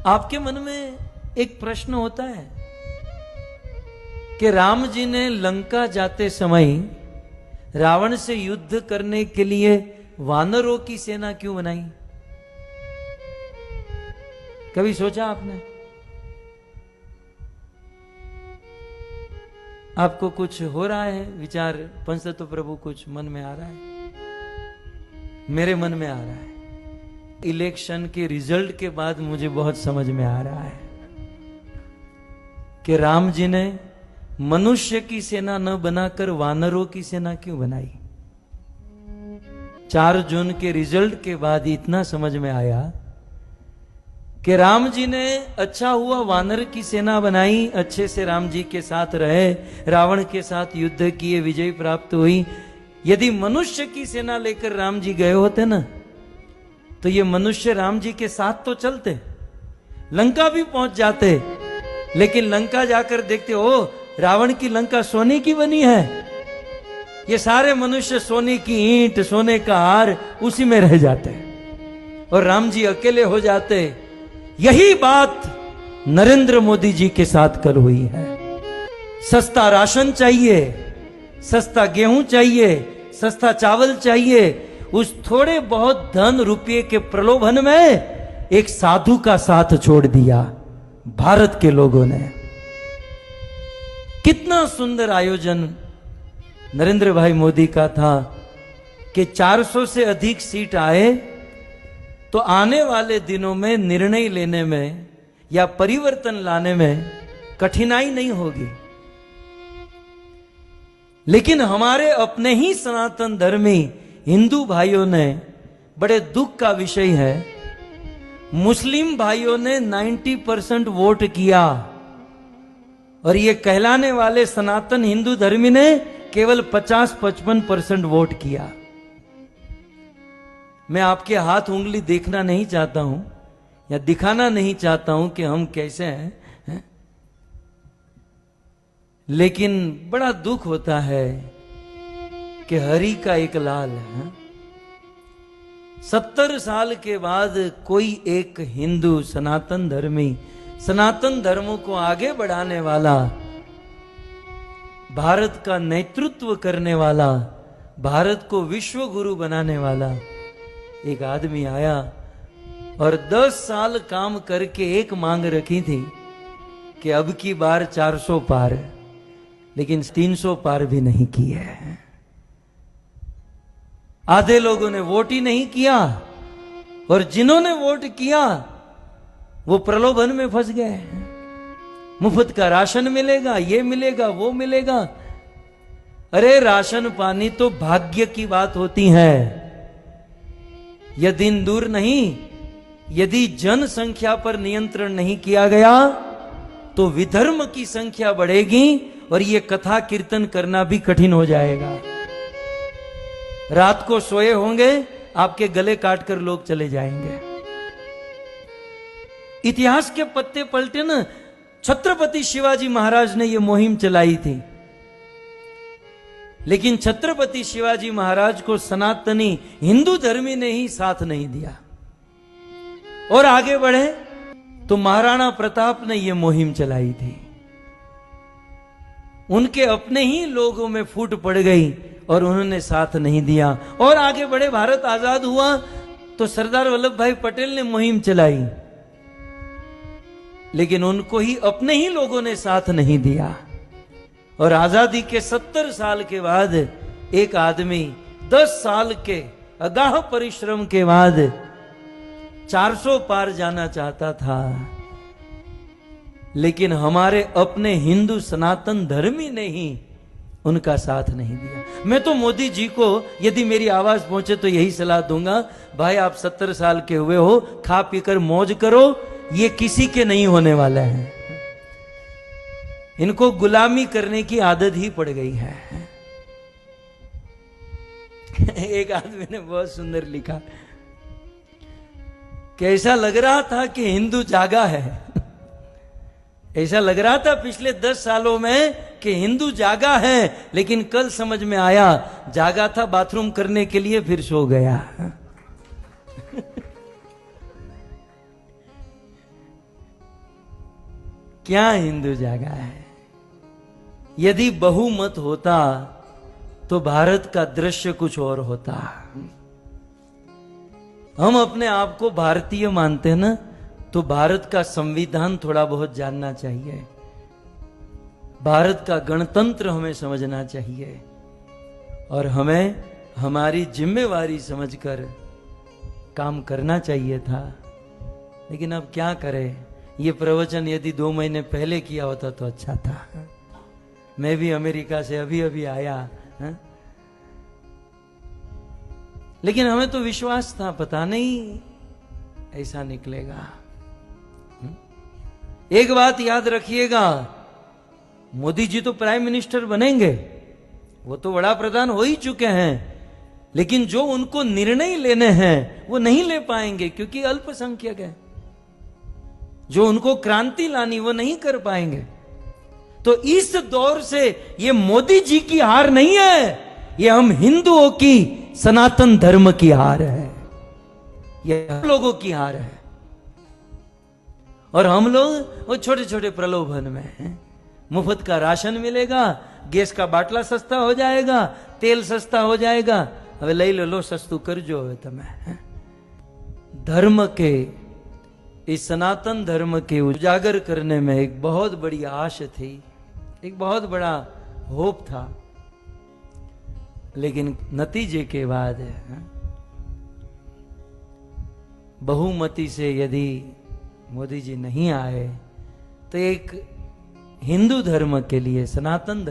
आपके मन में एक प्रश्न होता है कि राम जी ने लंका जाते समय रावण से युद्ध करने के लिए वानरों की सेना क्यों बनाई? कभी सोचा आपने? आपको कुछ हो रहा है विचार पंचतत्व प्रभु, कुछ मन में आ रहा है? मेरे मन में आ रहा है। इलेक्शन के रिजल्ट के बाद मुझे बहुत समझ में आ रहा है कि राम जी ने मनुष्य की सेना न बनाकर वानरों की सेना क्यों बनाई। 4 जून के रिजल्ट के बाद इतना समझ में आया कि राम जी ने अच्छा हुआ वानर की सेना बनाई, अच्छे से राम जी के साथ रहे, रावण के साथ युद्ध किए, विजय प्राप्त हुई। यदि मनुष्य की सेना लेकर राम जी गए होते ना, तो ये मनुष्य राम जी के साथ तो चलते, लंका भी पहुंच जाते, लेकिन लंका जाकर देखते ओ रावण की लंका सोने की बनी है, ये सारे मनुष्य सोने की ईंट, सोने का हार उसी में रह जाते और राम जी अकेले हो जाते। यही बात नरेंद्र मोदी जी के साथ कल हुई है। सस्ता राशन चाहिए, सस्ता गेहूं चाहिए, सस्ता चावल चाहिए, उस थोड़े बहुत धन रुपये के प्रलोभन में एक साधु का साथ छोड़ दिया भारत के लोगों ने। कितना सुंदर आयोजन नरेंद्र भाई मोदी का था कि 400 से अधिक सीट आए तो आने वाले दिनों में निर्णय लेने में या परिवर्तन लाने में कठिनाई नहीं होगी। लेकिन हमारे अपने ही सनातन धर्मी हिंदू भाइयों ने, बड़े दुख का विषय है, मुस्लिम भाइयों ने 90% वोट किया और ये कहलाने वाले सनातन हिंदू धर्मी ने केवल 50-55% वोट किया। मैं आपके हाथ उंगली देखना नहीं चाहता हूं या दिखाना नहीं चाहता हूं कि हम कैसे हैं, लेकिन बड़ा दुख होता है कि हरि का एक लाल है। 70 साल के बाद कोई एक हिंदू सनातन धर्मी, सनातन धर्मों को आगे बढ़ाने वाला, भारत का नेतृत्व करने वाला, भारत को विश्व गुरु बनाने वाला एक आदमी आया और 10 साल काम करके एक मांग रखी थी कि अब की बार 400 पार, लेकिन 300 पार भी नहीं की है। आधे लोगों ने वोट ही नहीं किया और जिन्होंने वोट किया वो प्रलोभन में फंस गए। मुफ्त का राशन मिलेगा, ये मिलेगा, वो मिलेगा। अरे राशन पानी तो भाग्य की बात होती है, यह दिन दूर नहीं। यदि जनसंख्या पर नियंत्रण नहीं किया गया तो विधर्म की संख्या बढ़ेगी और यह कथा कीर्तन करना भी कठिन हो जाएगा। रात को सोए होंगे, आपके गले काटकर लोग चले जाएंगे। इतिहास के पत्ते पलटे ना, छत्रपति शिवाजी महाराज ने यह मुहिम चलाई थी, लेकिन छत्रपति शिवाजी महाराज को सनातनी हिंदू धर्मी ने ही साथ नहीं दिया और आगे बढ़े तो महाराणा प्रताप ने यह मुहिम चलाई थी। उनके अपने ही लोगों में फूट पड़ गई और उन्होंने साथ नहीं दिया और आगे बढ़े। भारत आजाद हुआ तो सरदार वल्लभ भाई पटेल ने मुहिम चलाई, लेकिन उनको ही अपने ही लोगों ने साथ नहीं दिया। और आजादी के 70 साल के बाद एक आदमी 10 साल के अगाह परिश्रम के बाद 400 पार जाना चाहता था, लेकिन हमारे अपने हिंदू सनातन धर्मी ने ही उनका साथ नहीं दिया। मैं तो मोदी जी को यदि मेरी आवाज पहुंचे तो यही सलाह दूंगा, भाई आप 70 साल के हुए हो, खा पीकर मौज करो, ये किसी के नहीं होने वाला है। इनको गुलामी करने की आदत ही पड़ गई है। एक आदमी ने बहुत सुंदर लिखा कि ऐसा लग रहा था कि हिंदू जागा है। ऐसा लग रहा था पिछले 10 सालों में कि हिंदू जागा है, लेकिन कल समझ में आया जागा था बाथरूम करने के लिए, फिर सो गया। क्या हिंदू जागा है। यदि बहुमत होता तो भारत का दृश्य कुछ और होता। हम अपने आप को भारतीय मानते हैं ना, तो भारत का संविधान थोड़ा बहुत जानना चाहिए, भारत का गणतंत्र हमें समझना चाहिए, और हमें हमारी जिम्मेवारी समझकर काम करना चाहिए था। लेकिन अब क्या करें, ये प्रवचन यदि 2 महीने पहले किया होता तो अच्छा था। मैं भी अमेरिका से अभी अभी आया है? लेकिन हमें तो विश्वास था, पता नहीं ऐसा निकलेगा। एक बात याद रखिएगा, मोदी जी तो प्राइम मिनिस्टर बनेंगे, वो तो बड़ा प्रधान हो ही चुके हैं, लेकिन जो उनको निर्णय लेने हैं वो नहीं ले पाएंगे क्योंकि अल्पसंख्यक है। जो उनको क्रांति लानी वो नहीं कर पाएंगे। तो इस दौर से ये मोदी जी की हार नहीं है, ये हम हिंदुओं की सनातन धर्म की हार है, ये हम लोगों की हार है। और हम लोग वो छोटे छोटे प्रलोभन में हैं। मुफ्त का राशन मिलेगा, गैस का बाटला सस्ता हो जाएगा, तेल सस्ता हो जाएगा, હવે લઈ લો સસ્તું કરજો હવે તમે। धर्म के, इस सनातन धर्म के उजागर करने में एक बहुत बड़ी आश थी, एक बहुत बड़ा होप था, लेकिन नतीजे के बाद बहुमति से यदि मोदी जी नहीं आए तो एक हिंदू धर्म के लिए, सनातन धर्म